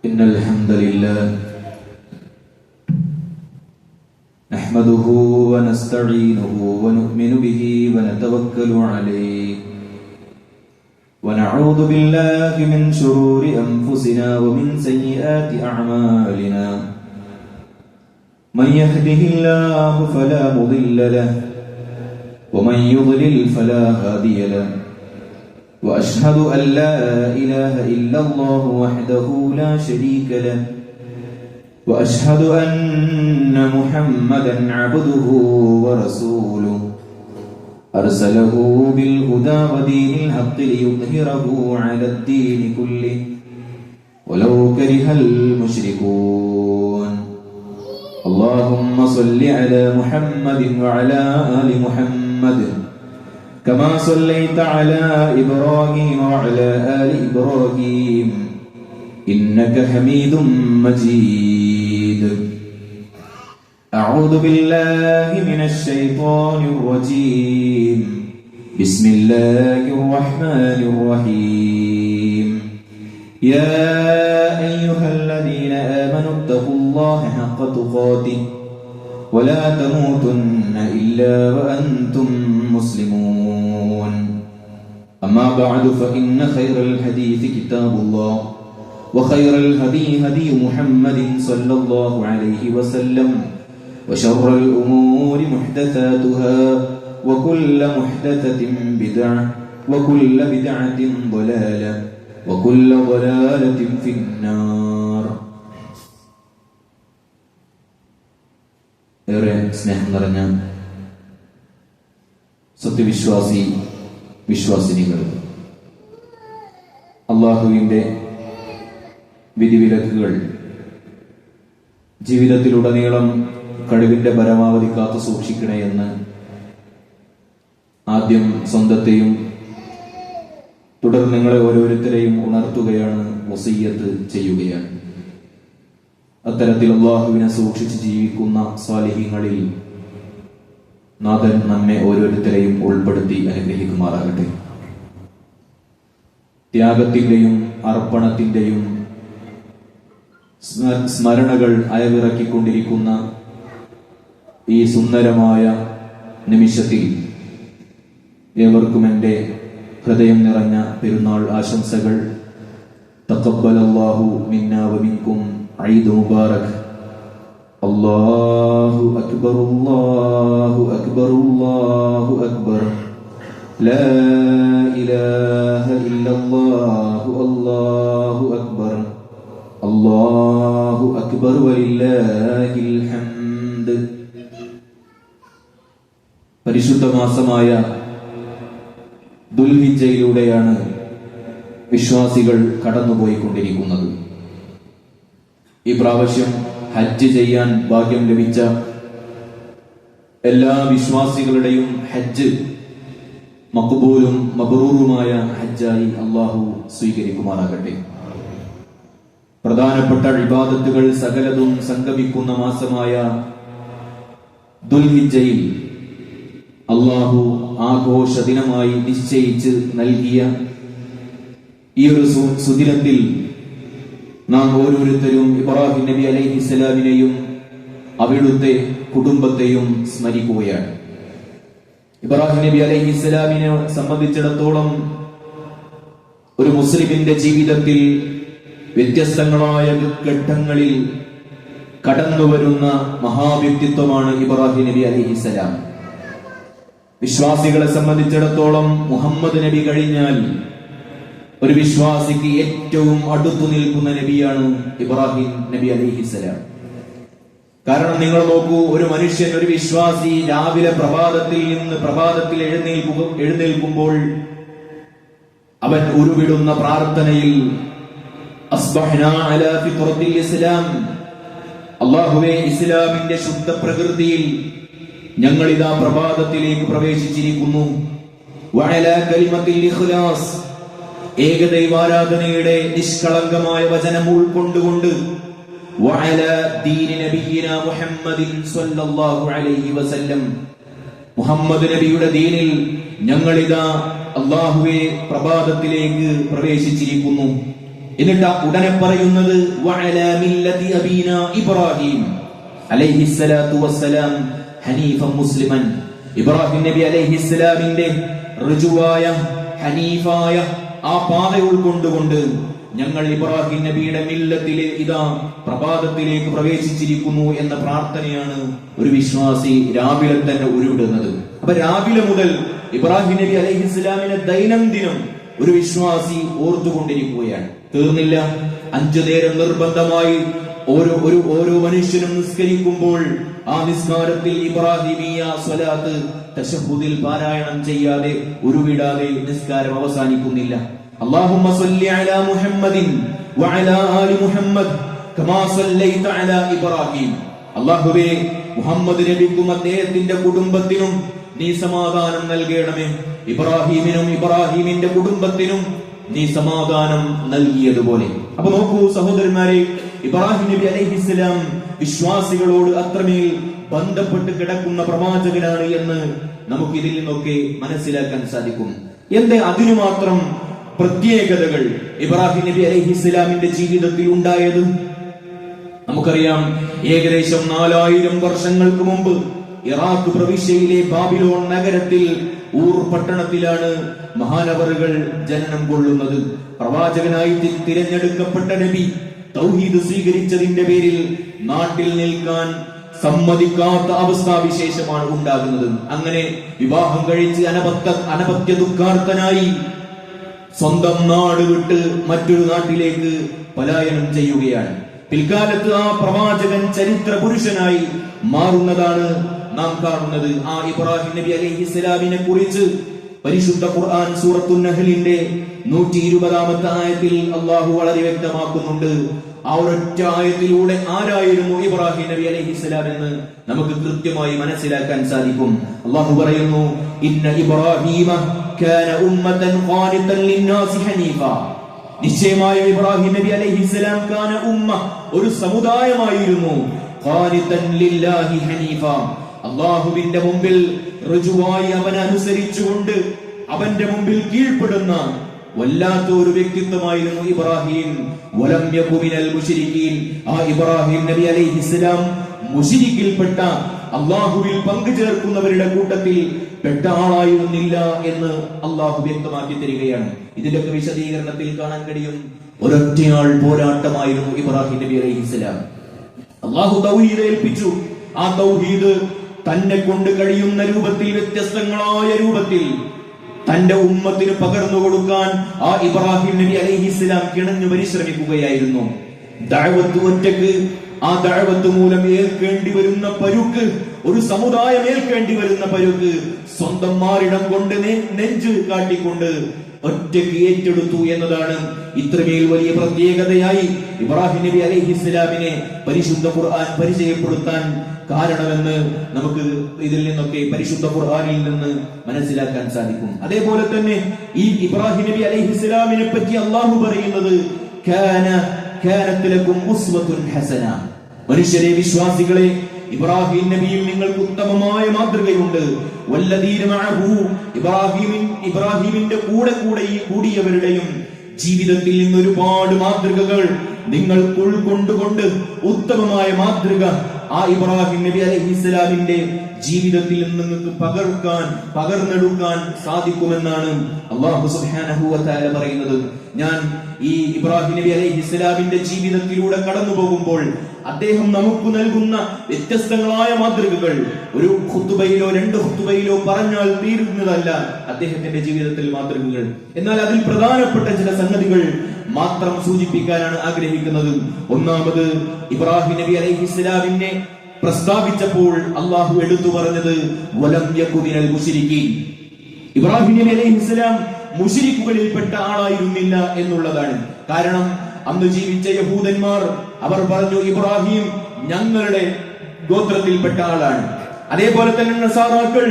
إن الحمد لله نحمده ونستعينه ونؤمن به ونتوكل عليه ونعوذ بالله من شرور أنفسنا ومن سيئات أعمالنا من يهده الله فلا مضل له ومن يضلل فلا هادي له وأشهد أن لا إله إلا الله وحده لا شريك له وأشهد أن محمدا عبده ورسوله أرسله بالهدى ودين الحق ليظهره على الدين كله ولو كره المشركون اللهم صل على محمد وعلى آل محمد كما صليت على إبراهيم وعلى آل إبراهيم إنك حميد مجيد أعوذ بالله من الشيطان الرجيم بسم الله الرحمن الرحيم يا أيها الذين آمنوا اتقوا الله حق تقاته ولا تموتن إلا وأنتم مسلمون أما بعد فإن خير الحديث كتاب الله وخير الهدي هدي محمد صلى الله عليه وسلم وشر الأمور محدثاتها وكل محدثة بدعة وكل بدعة ضلالة وكل ضلالة في النار. ഏറെ സ്നേഹം നിറഞ്ഞ സത്യവിശ്വാസി വിശ്വാസിനികൾ, അള്ളാഹുവിന്റെ വിധിവിലക്കുകൾ ജീവിതത്തിലുടനീളം കഴിവിന്റെ പരമാവധി കാത്തു സൂക്ഷിക്കണേ എന്ന് ആദ്യം സ്വന്തത്തെയും തുടർന്ന് നിങ്ങളെ ഓരോരുത്തരെയും ഉണർത്തുകയാണ്, വസിയ്യത്ത് ചെയ്യുകയാണ്. അത്തരത്തിൽ അല്ലാഹുവിനെ സൂക്ഷിച്ച് ജീവിക്കുന്ന സ്വാലിഹീങ്ങളിൽ നാഥൻ നമ്മെ ഓരോരുത്തരെയും ഉൾപ്പെടുത്തി അനുഗ്രഹിക്കുമാറാകട്ടെ. ത്യാഗത്തിന്റെയും അർപ്പണത്തിന്റെയും സ്മരണകൾ അയവിറക്കിക്കൊണ്ടിരിക്കുന്ന ഈ സുന്ദരമായ നിമിഷത്തിൽ ഏവർക്കും എൻ്റെ ഹൃദയം നിറഞ്ഞ പെരുന്നാൾ ആശംസകൾ. തഖബ്ബലല്ലാഹു മിന്നാ വമിൻകും ഈദ് മുബാറക്. അല്ലാഹു അക്ബർ അല്ലാഹു അക്ബർ അല്ലാഹു അക്ബർ ലാ ഇലാഹ ഇല്ലല്ലാഹു അല്ലാഹു അക്ബർ അല്ലാഹു അക്ബർ വലില്ലാഹിൽ ഹംദ്. പരിശുദ്ധ മാസമായ ദുൽഹിജ്ജയിലൂടെയാണ് വിശ്വാസികൾ കടന്നുപോയിക്കൊണ്ടിരിക്കുന്നത്. ഈ പ്രാവശ്യം ഹജ്ജ് ചെയ്യാൻ ഭാഗ്യം ലഭിച്ച എല്ലാ വിശ്വാസികളുടെയും ഹജ്ജ് മഖ്ബൂലും മബ്റൂറുമായ ഹജ്ജായി അല്ലാഹു സ്വീകരിക്കുമാറാകട്ടെ. പ്രധാനപ്പെട്ട ഇബാദത്തുകൾ സകലതും സംഗമിക്കുന്ന മാസമായ ദുൽഹിജ്ജയിൽ അല്ലാഹു ആഘോഷ ദിനമായി നിശ്ചയിച്ച് നൽകിയ ഈ ഒരു സുദിനത്തിൽ നാം ഓരോരുത്തരും ഇബ്രാഹിം നബി അലൈഹിസ്സലാമിനെയും അവിടുത്തെ കുടുംബത്തെയും സ്മരിക്കുകയാണ്. ഇബ്രാഹിം നബി അലൈഹിസ്സലാമിനെ സംബന്ധിച്ചിടത്തോളം ഒരു മുസ്ലിമിന്റെ ജീവിതത്തിൽ വ്യത്യസ്തങ്ങളായ ഘട്ടങ്ങളിൽ കടന്നുവരുന്ന മഹാവ്യക്തിത്വമാണ് ഇബ്രാഹിം നബി അലൈഹിസ്സലാം. വിശ്വാസികളെ സംബന്ധിച്ചിടത്തോളം മുഹമ്മദ് നബി കഴിഞ്ഞാൽ ഒരു വിശ്വാസിക്ക് ഏറ്റവും അടുത്തു നിൽക്കുന്ന നബിയാണ് ഇബ്രാഹിം നബി അലൈഹിസ്സലാം. കാരണം നിങ്ങൾ നോക്കൂ, ഒരു മനുഷ്യൻ, ഒരു വിശ്വാസി രാവിലെ പ്രഭാതത്തിൽ എഴുന്നേൽക്കുമ്പോൾ അവൻ ഉരുവിടുന്ന പ്രാർത്ഥനയിൽ അസ്ബഹ്നാ അലാ ഫിത്രത്തിൽ ഇസ്ലാം, അല്ലാഹുവേ ഇസ്ലാമിന്റെ ശുദ്ധ പ്രകൃതിയിൽ ഞങ്ങൾ ഇതാ പ്രഭാതത്തിലേക്ക് പ്രവേശിച്ചിരിക്കുന്നു. വഅലാ കലിമത്തിൽ ഇഖ്ലാസ്, ഏകദൈവാരാധനയുടെ നിഷ്കളങ്കമായ വചനം ഉൾക്കൊണ്ടുകൊണ്ട് വഅലാ ദീനി നബിയിനാ മുഹമ്മദിൻ സ്വല്ലല്ലാഹു അലൈഹി വസല്ലം, മുഹമ്മദ് നബിയുടെ ദീനിൽ ഞങ്ങളിതാ അല്ലാഹുവേ പ്രഭാതത്തിലേക്ക് പ്രവേശിച്ചിരിക്കുന്നു. എന്നിട്ട് ഉടനെ പറയുന്നത് വഅലാ മില്ലതി അബീന ഇബ്രാഹിം അലൈഹിസ്സലാത്തു വസ്സലാം ഹനീഫൻ മുസ്ലിമൻ. ഇബ്രാഹിം നബി അലൈഹിസ്സലാമിന്റെ ഋജുവായ ഹനീഫായ ആ പാത ഉൾക്കൊണ്ടുകൊണ്ട് ഞങ്ങൾ ഇബ്രാഹിം നബിയുടെ മില്ലത്തിലെ ഇതാ പ്രഭാതത്തിലേക്ക് പ്രവേശിച്ചിരിക്കുന്നു എന്ന പ്രാർത്ഥനയാണ് ഒരു വിശ്വാസി രാവിലെ തന്നെ ഉരുവിടുന്നത്. അപ്പൊ രാവിലെ മുതൽ ഇബ്രാഹിം നബി അലൈഹിസ്സലാമിനെ ദൈനംദിനം ഒരു വിശ്വാസി ഓർത്തുകൊണ്ടിരിക്കുകയാണ്. തീർന്നില്ല, 5 നേരം നിർബന്ധമായി ഓരോ മനുഷ്യനും നിസ്കരിക്കുമ്പോൾ ആ നിസ്കാരത്തിൽ ഇബ്രാഹിമിയ സ്വലാത്ത് തശഹുദിൽ പാരായണം ചെയ്യാതെ ഉരുവിടാതെ നിസ്കാരം അവസാനിക്കുന്നില്ല. അല്ലാഹുമ്മ സ്വല്ലി അലാ മുഹമ്മദിൻ വഅലാ ആലി മുഹമ്മദ് കമാ സ്വല്ലൈത അലാ ഇബ്രാഹിം. അല്ലാഹുവേ, മുഹമ്മദ് നബിക്കും അദ്ദേഹത്തിന്റെ കുടുംബത്തിനും നീ സമാധാനം നൽകണമേ. ഇബ്രാഹിമിനും ഇബ്രാഹിമിന്റെ കുടുംബത്തിനും നീ സമാധാനം നൽകിയതുപോലെ. അപ്പൊ നോക്കൂ സഹോദരന്മാരെ, ഇബ്രാഹിം നബി അലൈഹിസ്സലാം വിശ്വാസികളോട് അത്രമേൽ ബന്ധപ്പെട്ട് കിടക്കുന്ന പ്രവാചകനാണ് എന്ന് നമുക്ക് ഇതിൽ നിന്നൊക്കെ മനസ്സിലാക്കാൻ സാധിക്കും. എന്തേ അതിനു മാത്രം പ്രത്യേകതകൾ ഇബ്രാഹിം നബി അലൈഹിസ്സലാമിന്റെ ജീവിതത്തിൽ ഉണ്ടായത്? നമുക്കറിയാം, ഏകദേശം 4000 വർഷങ്ങൾക്ക് മുമ്പ് ഇറാഖ് പ്രവിശ്യയിലെ ബാബിലോൺ നഗരത്തിൽ ഊർ പട്ടണത്തിലാണ് മഹാനവറുകൾ ജനനം കൊള്ളുന്നത്. പ്രവാചകനായി തിരഞ്ഞെടുക്കപ്പെട്ട നബി തൗഹീദ് സ്വീകരിച്ചതിന്റെ പേരിൽ നാട്ടിൽ നിൽക്കാൻ സമ്മതിക്കാത്ത അവസ്ഥാവിശേഷമാണ് ഉണ്ടാകുന്നത്. അങ്ങനെ വിവാഹം കഴിച്ച് അനപത്യ ദുഃഖാർത്തനായി സ്വന്തം നാട് വിട്ട് മറ്റൊരു നാട്ടിലേക്ക് പലായനം ചെയ്യുകയാണ്. പിൽക്കാലത്ത് ആ പ്രവാചകൻ ചരിത്ര പുരുഷനായി മാറുന്നതാണ് നാം കാണുന്നത്. ആ ഇബ്രാഹിം നബി അലൈഹിസ്സലാമിനെ കുറിച്ച് പരിശുദ്ധ ഖുർആൻ സൂറത്തുൻ നഹ്ലിന്റെ 120-ാമത്തെ ആയത്തിൽ അല്ലാഹു വളരെ വ്യക്തമാക്കുന്നുണ്ട്. ആ ഒരൊറ്റ ആയത്തിലൂടെ ആരായിരുന്നു ഇബ്രാഹിം നബി അലൈഹിസ്സലാം എന്ന് നമുക്ക് കൃത്യമായി മനസ്സിലാക്കാൻ സാധിക്കും. അല്ലാഹു പറയുന്നു, ഇന്ന ഇബ്രാഹീമ കാന ഉമ്മതൻ ഖാനിതൻ ലിന്നാസി ഹനീഫ. നിശ്ചയമായും ഇബ്രാഹിം നബി അലൈഹിസ്സലാം കാന ഉമ്മ, ഒരു സമുദായമായിരുന്നു, ഖാനിതൻ ലില്ലാഹി ഹനീഫ, അല്ലാഹുവിന്റെ മുമ്പിൽ ഋജുവായി അവനെ അനുസരിച്ചുകൊണ്ട് അവന്റെ മുമ്പിൽ കീഴ്പ്പെടുന്ന വല്ലാത്ത ഒരു വ്യക്തിത്വമായിരുന്നു ഇബ്രാഹിം. വലം യകു മിനൽ മുശ്രിക്കീൻ. ആ ഇബ്രാഹിം നബി അലൈഹിസ്സലാം മുശ്രിക്കിൽപ്പെട്ട, അല്ലാഹുവിൽ പങ്കു ചേർക്കുന്നവരുടെ കൂട്ടത്തിൽ പെട്ട ആളായിരുന്നില്ല എന്ന് അല്ലാഹു വ്യക്തമാക്കി തരികയാണ്. ഇതിന്റെയൊക്കെ വിശദീകരണത്തിൽ കാണാൻ കഴിയും, ഒരൊറ്റയാൾ പോരാട്ടമായിരുന്നു ഇബ്രാഹിം നബി അലൈഹിസ്സലാം. അല്ലാഹു തൗഹീദ് ഏൽപ്പിച്ചു. ആ തൗഹീദ് തന്നെ കൊണ്ട് കഴിയുന്ന രൂപത്തിൽ, വ്യത്യസ്തങ്ങളായ രൂപത്തിൽ തന്റെ ഉമ്മത്തിന് പകർന്നു കൊടുക്കാൻ ആ ഇബ്രാഹിം നബി അലൈഹിസ്സലാം കിണഞ്ഞു പരിശ്രമിക്കുകയായിരുന്നു. ദഅവത്ത് ഒറ്റക്ക്, ആ ദഅവത്ത് മൂലം ഏൽക്കേണ്ടി വരുന്ന പരുക്ക്, ഒരു സമുദായം ഏൽക്കേണ്ടി വരുന്ന പരുക്ക് സ്വന്തം മാറിടം കൊണ്ട് നെഞ്ച് കാട്ടിക്കൊണ്ട് ഒറ്റയ്ക്ക് ഏറ്റെടുത്തു എന്നതാണ് ഇത്രമേൽ വലിയ പ്രത്യേകതയായി ഇബ്രാഹിം നബി അലൈഹിസ്സലാമിനെ പരിശുദ്ധ ഖുർആൻ പരിചയപ്പെടുത്താൻ കാരണമെന്ന് നമുക്ക് ഇതിൽ നിന്നൊക്കെ പരിശുദ്ധ ഖുർആനിൽ നിന്ന് മനസ്സിലാക്കാൻ സാധിക്കും. അതേപോലെ തന്നെ ഈ ഇബ്രാഹിം നബി അലൈഹിസ്സലാമിനെ പറ്റി അല്ലാഹു പറയുന്നത്, കാനത് ലക്കും ഉസ്വത്തുൻ ഹസന. മനുഷ്യരെ, വിശ്വാസികളെ, ഇബ്രാഹിം നബിയിൽ നിങ്ങൾക്ക് ഉത്തമമായ മാതൃകയുണ്ട്. വല്ലദീന മഅഹു, ഇബ്രാഹിമിന്റെ കൂടിയവരുടെയും ജീവിതത്തിൽ നിന്ന് ഒരുപാട് മാതൃകകൾ നിങ്ങൾ ഉൾക്കൊണ്ടുകൊണ്ട് ഉത്തമമായ മാതൃക ആ ഇബ്രാഹിം നബി അലൈഹിസ്സലാമിന്റെ ജീവിതത്തിൽ നിങ്ങൾക്ക് പകർന്നെടുക്കാൻ സാധിക്കുമെന്നാണ് അല്ലാഹു സുബ്ഹാനഹു വ തആല പറയുന്നത്. ഞാൻ ഈ ഇബ്രാഹിം നബി അലൈഹിസ്സലാമിന്റെ ജീവിതത്തിലൂടെ കടന്നു പോകുമ്പോൾ അദ്ദേഹം നമുക്ക് നൽകുന്ന വ്യത്യസ്തങ്ങളായ മാതൃകകൾ ഒരു ഖുതുബയിലോ 2 ഖുതുബയിലോ പറഞ്ഞാൽ തീരുന്നതല്ല അദ്ദേഹത്തിന്റെ ജീവിതത്തിൽ മാതൃകകൾ. എന്നാൽ അതിൽ പ്രധാനപ്പെട്ട ചില സംഗതികൾ മാത്രം സൂചിപ്പിക്കാനാണ് ആഗ്രഹിക്കുന്നത്. ഒന്നാമത്, ഇബ്രാഹിം നബി അലൈഹിസ്സലാമിനെ പ്രസ്താവിച്ചപ്പോൾ അല്ലാഹു എടുത്തു പറഞ്ഞത് വലം യകു മിനൽ മുശ്രിക്കീൻ. ഇബ്രാഹിം നബി അലൈഹിസ്സലാം മുശ്രിക്കുകളിൽപ്പെട്ട ആളായിരുന്നില്ല എന്നുള്ളതാണ്. കാരണം അന്ന് ജീവിച്ച യഹൂദന്മാർ അവർ പറഞ്ഞു, ഇബ്രാഹിം ഞങ്ങളുടെ ഗോത്രത്തിൽപ്പെട്ട ആളാണ്. അതേപോലെ തന്നെ നസാറാക്കൾ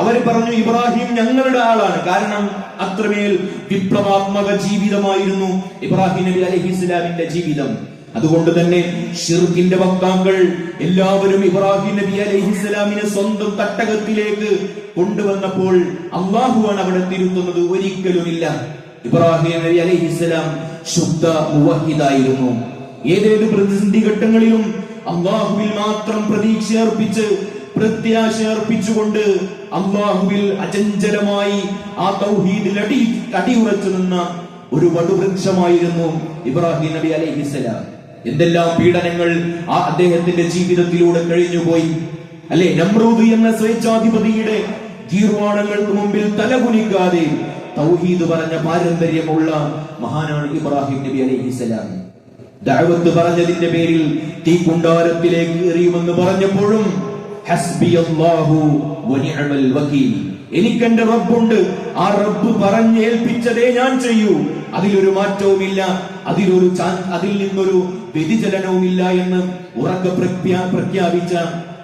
അവർ പറഞ്ഞു, ഇബ്രാഹിം ഞങ്ങളുടെ ആളാണ്. കാരണം അത്രമേൽ വിപ്ലവാത്മക ജീവിതമായിരുന്നു ഇബ്രാഹിം നബി അലൈഹിസ്സലാമിന്റെ ജീവിതം. അതുകൊണ്ട് തന്നെ ശിർക്കിന്റെ വക്താക്കൾ എല്ലാവരും ഇബ്രാഹിം നബി അലൈഹിസ്സലാമിനെ സ്വന്തം തട്ടകത്തിലേക്ക് കൊണ്ടുവന്നപ്പോൾ അല്ലാഹുവാണ് അവിടെ തിരുത്തുന്നത്, ഒരിക്കലുമില്ല. ഇബ്രാഹിം നബി അലൈഹിസ്സലാം ശുദ്ധ മുവഹിദായിരുന്നു. ഏതേത് പ്രതിസന്ധി ഘട്ടങ്ങളിലും അള്ളാഹുവിൽ മാത്രം പ്രത്യാശ അർപ്പിച്ചുകൊണ്ട് അള്ളാഹുവിൽ അചഞ്ചലമായി ആ തൗഹീദിൽ അടിയുറച്ചു നിന്ന ഒരു വടുവൃക്ഷമായിരുന്നു ഇബ്രാഹിം നബി അലൈഹിസ്സലാം. എന്തെല്ലാം പീഡനങ്ങൾ ആ അദ്ദേഹത്തിന്റെ ജീവിതത്തിലൂടെ കഴിഞ്ഞുപോയി അല്ലെ. നമ്രൂദ് എന്ന സ്വേച്ഛാധിപതിയുടെ ഗീർവാണങ്ങൾക്ക് മുമ്പിൽ തലകുനിക്കാതെ തൗഹീദ് പറഞ്ഞ പാരമ്പര്യമുള്ള മഹാനാണ് ഇബ്രാഹിം നബി അലൈഹിസ്സലാം. ദഅവത്ത് പറഞ്ഞതിന്റെ പേരിൽ തീക്കുണ്ടാരത്തിലേക്ക് എറിയുമെന്ന് പറഞ്ഞപ്പോഴും ഹസ്ബിയല്ലാഹു വനിഅമൽ വകീൽ, എനിക്കെന്റെ റബ്ബുണ്ട്, ആ റബ്ബ് പറഞ്ഞേൽപ്പിച്ചതേ ഞാൻ ചെയ്യൂ, അതിലൊരു മാറ്റവുമില്ല, അതിൽ നിന്നൊരു വ്യതിചലനവുമില്ല എന്ന് ഉറക്കെ പ്രഖ്യാപിച്ച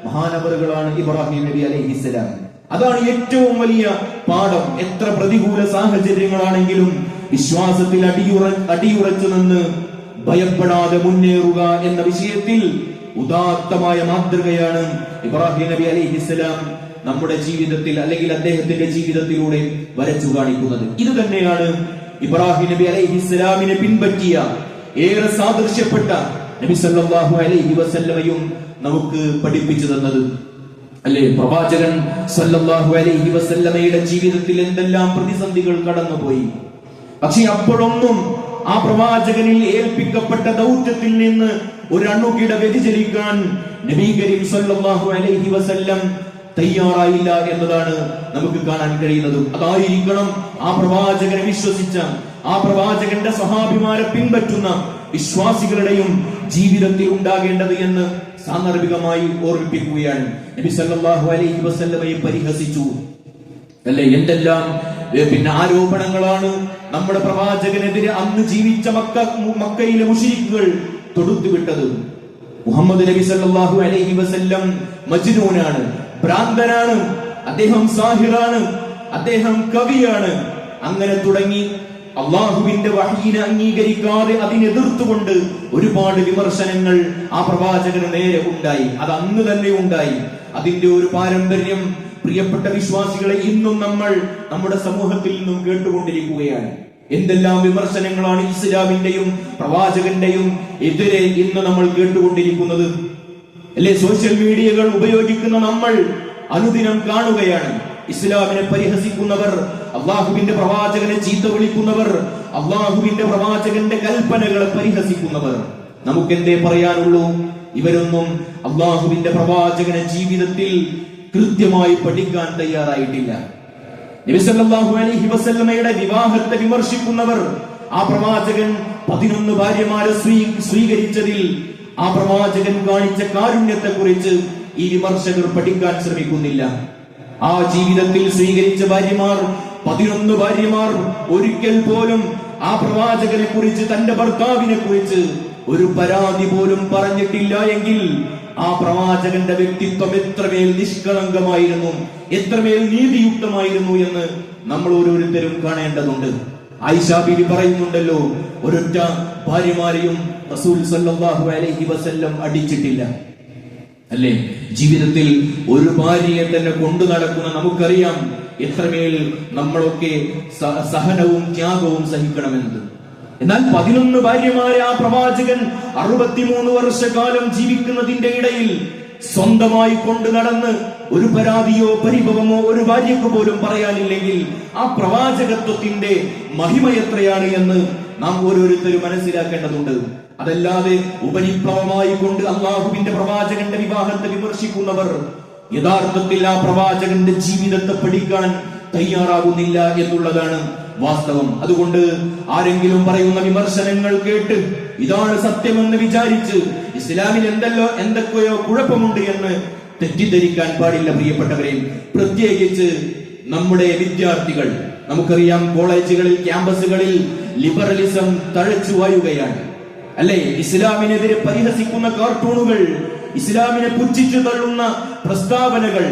മഹാനവറുകളാണ് ഇബ്രാഹിം നബി അലൈഹിസ്സലാം. അതാണ് ഏറ്റവും വലിയ പാഠം. എത്ര പ്രതികൂല സാഹചര്യങ്ങളാണെങ്കിലും വിശ്വാസത്തിൽ അടിയുറച്ചു നിന്ന് ഭയപ്പെടാതെ മുന്നേറുക എന്ന വിഷയത്തിൽ ഉദാത്തമായ മാതൃകയാണ് ഇബ്രാഹിം നബി അലൈഹിസ്സലാം നമ്മുടെ ജീവിതത്തിൽ അല്ലെങ്കിൽ അദ്ദേഹത്തിന്റെ ജീവിതത്തിലൂടെ വരച്ചു കാണിക്കുന്നത്. ഇത് തന്നെയാണ് ഇബ്രാഹിം നബി അലൈഹിസ്സലാമിനെ പിൻപറ്റിയ ഏറെ സാദൃശ്യപ്പെട്ട നബി സല്ലല്ലാഹു അലൈഹി വസല്ലമയും നമുക്ക് പഠിപ്പിച്ചു തന്നത് അല്ലെ. പ്രവാചകൻ സല്ലല്ലാഹു അലൈഹി വസല്ലമയുടെ ജീവിതത്തിൽ എന്തെല്ലാം പ്രതിസന്ധികൾ കടന്നുപോയി. പക്ഷെ അപ്പോഴൊന്നും ആ പ്രവാചകനിൽ ഏൽപ്പിക്കപ്പെട്ട ദൗത്യത്തിൽ നിന്ന് ഒരു അണുകിട വ്യതിചലിക്കാൻ നബി കരീം സല്ലല്ലാഹു അലൈഹി വസല്ലം തയ്യാറായില്ല എന്നതാണ് നമുക്ക് കാണാൻ കഴിയുന്നത്. അതായിരിക്കണം ആ പ്രവാചകനെ വിശ്വസിച്ച, ആ പ്രവാചകന്റെ സ്വഹാബിമാരെ പിൻപറ്റുന്ന വിശ്വാസികളുടെയും ജീവിതത്തിൽ ഉണ്ടാകേണ്ടത് എന്ന് സാന്ദർഭികമായി ഓർമ്മിപ്പിക്കുകയാണ്. നബി സല്ലല്ലാഹു അലൈഹി വസല്ലമയെ പരിഹസിച്ചു അല്ലെ. എന്തെല്ലാം ആരോപണങ്ങളാണ് നമ്മുടെ പ്രവാചകനെതിരെ അന്ന് ജീവിച്ച മക്കയിലെ മുശ്രിക്കുകൾ തൊടുത്തുവിട്ടത്. മുഹമ്മദ് നബി സല്ലല്ലാഹു അലൈഹി വസല്ലം മജ്നൂനാണ്, ഭ്രാന്തനാണ്, അദ്ദേഹം സാഹിറാണ്, അദ്ദേഹം കവിയാണ്, അങ്ങനെ തുടങ്ങി അള്ളാഹുവിന്റെ വഹീനെ അംഗീകരിക്കാതെ അതിനെതിർത്തുകൊണ്ട് ഒരുപാട് വിമർശനങ്ങൾ ആ പ്രവാചകന് നേരെ ഉണ്ടായി. അത് അന്ന് തന്നെ ഉണ്ടായി. അതിന്റെ ഒരു പാരമ്പര്യം പ്രിയപ്പെട്ട വിശ്വാസികളെ ഇന്നും നമ്മൾ നമ്മുടെ സമൂഹത്തിൽ നിന്നും കേട്ടുകൊണ്ടിരിക്കുകയാണ്. എന്തെല്ലാം വിമർശനങ്ങളാണ് ഇസ്ലാമിന്റെയും പ്രവാചകന്റെയും എതിരെ ഇന്ന് നമ്മൾ കേട്ടുകൊണ്ടിരിക്കുന്നത് അല്ലെ. സോഷ്യൽ മീഡിയകൾ ഉപയോഗിക്കുന്ന നമ്മൾ അനുദിനം കാണുകയാണ്. ഇസ്ലാമിനെ പരിഹസിക്കുന്നവർ, അള്ളാഹുവിന്റെ പ്രവാചകനെ ചീത്ത വിളിക്കുന്നവർ, അള്ളാഹുവിന്റെ പ്രവാചകന്റെ കൽപ്പനകളെ പരിഹസിക്കുന്നവർ. നമുക്കെന്തേ പറയാനുള്ളൂ? ഇവരൊന്നും അള്ളാഹുവിന്റെ പ്രവാചകനെ ജീവിതത്തിൽ കൃത്യമായി പഠിക്കാൻ തയ്യാറായിട്ടില്ല. നബി സല്ലല്ലാഹു അലൈഹി വസല്ലമയുടെ വിവാഹത്തെ വിമർശിക്കുന്നവർ, ആ പ്രവാചകൻ 11 ഭാര്യമാരെ സ്വീകരിച്ചതിൽ ആ പ്രവാചകൻ കാണിച്ച കാരുണ്യത്തെ കുറിച്ച് ഈ വിമർശകർ പഠിക്കാൻ ശ്രമിക്കുന്നില്ല. ആ ജീവിതത്തിൽ സ്വീകരിച്ച ഭാര്യമാർ 11 ഭാര്യമാർ ഒരിക്കൽ പോലും ആ പ്രവാചകനെ കുറിച്ച്, തന്റെ ഭർത്താവിനെ കുറിച്ച് ഒരു പരാതി പോലും പറഞ്ഞിട്ടില്ല എങ്കിൽ ആ പ്രവാചകന്റെ വ്യക്തിത്വം എത്രമേൽ നിഷ്കളങ്കമായിരുന്നു, എത്രമേൽ നീതിയുക്തമായിരുന്നു എന്ന് നമ്മൾ ഓരോരുത്തരും കാണേണ്ടതുണ്ട്. ആയിഷ ബീവി പറയുന്നുണ്ടല്ലോ, ഒരൊറ്റ ഭാര്യമാരെയും റസൂൽ സല്ലല്ലാഹു അലൈഹി വസല്ലം അടിച്ചിട്ടില്ല അല്ലേ. ജീവിതത്തിൽ ഒരു ഭാര്യയെ തന്നെ കൊണ്ടു നടക്കുന്ന നമുക്കറിയാം എത്രമേൽ നമ്മളൊക്കെ സഹനവും ത്യാഗവും സഹിക്കണമെന്നത്. എന്നാൽ 11 ഭാര്യമാരെ ആ പ്രവാചകൻ 63 വർഷക്കാലം ജീവിക്കുന്നതിന്റെ ഇടയിൽ സ്വന്തമായി കൊണ്ടു നടന്ന് ഒരു പരാതിയോ പരിഭവമോ ഒരു ഭാര്യക്ക് പോലും പറയാനില്ലെങ്കിൽ ആ പ്രവാചകത്വത്തിന്റെ മഹിമ എത്രയാണ് എന്ന് നാം ഓരോരുത്തരും മനസ്സിലാക്കേണ്ടതുണ്ട്. അതല്ലാതെ ഉപരിപ്ലവമായി കൊണ്ട് അള്ളാഹുവിന്റെ പ്രവാചകന്റെ വിവാഹത്തെ വിമർശിക്കുന്നവർ യഥാർത്ഥത്തിൽ ആ പ്രവാചകന്റെ ജീവിതത്തെ പഠിക്കാൻ തയ്യാറാകുന്നില്ല എന്നുള്ളതാണ് വാസ്തവം. അതുകൊണ്ട് ആരെങ്കിലും പറയുന്ന വിമർശനങ്ങൾ കേട്ട് ഇതാണ് സത്യമെന്ന് വിചാരിച്ച് ഇസ്ലാമിൽ എന്തൊക്കെയോ കുഴപ്പമുണ്ട് എന്ന് തെറ്റിദ്ധരിക്കാൻ പാടില്ല പ്രിയപ്പെട്ടവരെ. പ്രത്യേകിച്ച് നമ്മുടെ വിദ്യാർത്ഥികൾ, നമുക്കറിയാം കോളേജുകളിൽ, ക്യാമ്പസുകളിൽ ലിബറലിസം തഴച്ചു വാഴുകയാണ് അല്ലെ. ഇസ്ലാമിനെതിരെ പരിഹസിക്കുന്ന കാർട്ടൂണുകൾ, ഇസ്ലാമിനെ പുച്ഛിച്ചു തള്ളുന്ന പ്രസ്താവനകൾ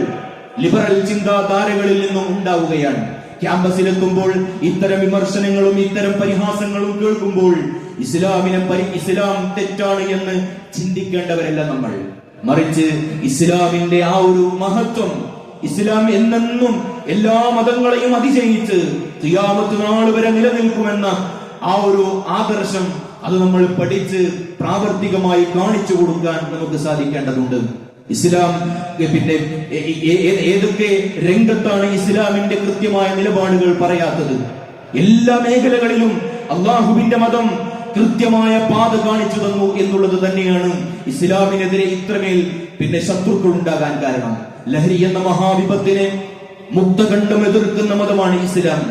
ലിബറൽ ചിന്താധാരകളിൽ നിന്നും ഉണ്ടാവുകയാണ്. ക്യാമ്പസിലെത്തുമ്പോൾ ഇത്തരം വിമർശനങ്ങളും ഇത്തരം പരിഹാസങ്ങളും കേൾക്കുമ്പോൾ ഇസ്ലാം തെറ്റാണ് എന്ന് ചിന്തിക്കേണ്ടവരല്ല നമ്മൾ. മറിച്ച് ഇസ്ലാമിന്റെ ആ ഒരു മഹത്വം, ഇസ്ലാം എന്നെന്നും എല്ലാ മതങ്ങളെയും അതിജയിച്ച് ഖിയാമത്ത് നാൾ വരെ നിലനിൽക്കുമെന്ന ആ ഒരു ആദർശം അത് നമ്മൾ പഠിച്ച് പ്രാവർത്തികമായി കാണിച്ചു കൊടുക്കാൻ നമുക്ക് സാധിക്കേണ്ടതുണ്ട്. ഇസ്ലാം പിന്നെ ഏതൊക്കെ രംഗത്താണ് ഇസ്ലാമിന്റെ കൃത്യമായ നിലപാടുകൾ പറയാത്തത്? എല്ലാ മേഖലകളിലും അള്ളാഹുവിന്റെ മതം കൃത്യമായ പാത കാണിച്ചു തന്നു എന്നുള്ളത് തന്നെയാണ് ഇസ്ലാമിനെതിരെ ഇത്രമേൽ പിന്നെ ശത്രുക്കൾ ഉണ്ടാകാൻ കാരണം. ലഹരി എന്ന മഹാവിപത്തിനെ മുക്തകണ്ഠം എതിർക്കുന്ന മതമാണ് ഇസ്ലാം.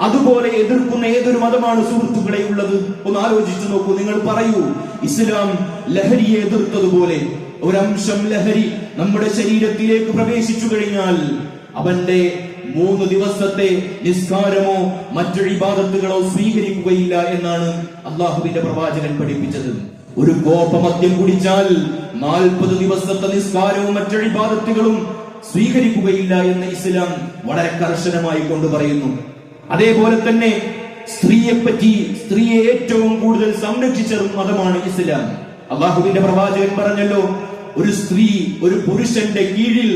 അതുപോലെ എതിർക്കുന്ന ഏതൊരു മതമാണ് സുഹൃത്തുക്കളെ ഉള്ളത്? ഒന്ന് ആലോചിച്ചു നോക്കൂ. നിങ്ങൾ പറയൂ, ഇസ്ലാം ലഹരിയെ എതിർത്തതുപോലെ ഒരംശം ലഹരി നമ്മുടെ ശരീരത്തിലേക്ക് പ്രവേശിച്ചു കഴിഞ്ഞാൽ അവന്റെ 3 ദിവസത്തെ നിസ്കാരമോ മറ്റു ഇബാദത്തുകളോ സ്വീകരിക്കുകയില്ല എന്നാണ് അള്ളാഹുവിന്റെ പ്രവാചകൻ പഠിപ്പിച്ചത്. ഒരു കോപ്പ മദ്യം കുടിച്ചാൽ 40 ദിവസത്തെ നിസ്കാരവും മറ്റു ഇബാദത്തുകളും സ്വീകരിക്കുകയില്ല എന്ന് ഇസ്ലാം വളരെ കർശനമായി കൊണ്ടു പറയുന്നു. അതേപോലെ തന്നെ സ്ത്രീയെ ഏറ്റവും കൂടുതൽ സംരക്ഷിച്ച മതമാണ് ഇസ്ലാം. അള്ളാഹുവിന്റെ പ്രവാചകൻ പറഞ്ഞല്ലോ, ഒരു സ്ത്രീ ഒരു പുരുഷന്റെ കീഴിൽ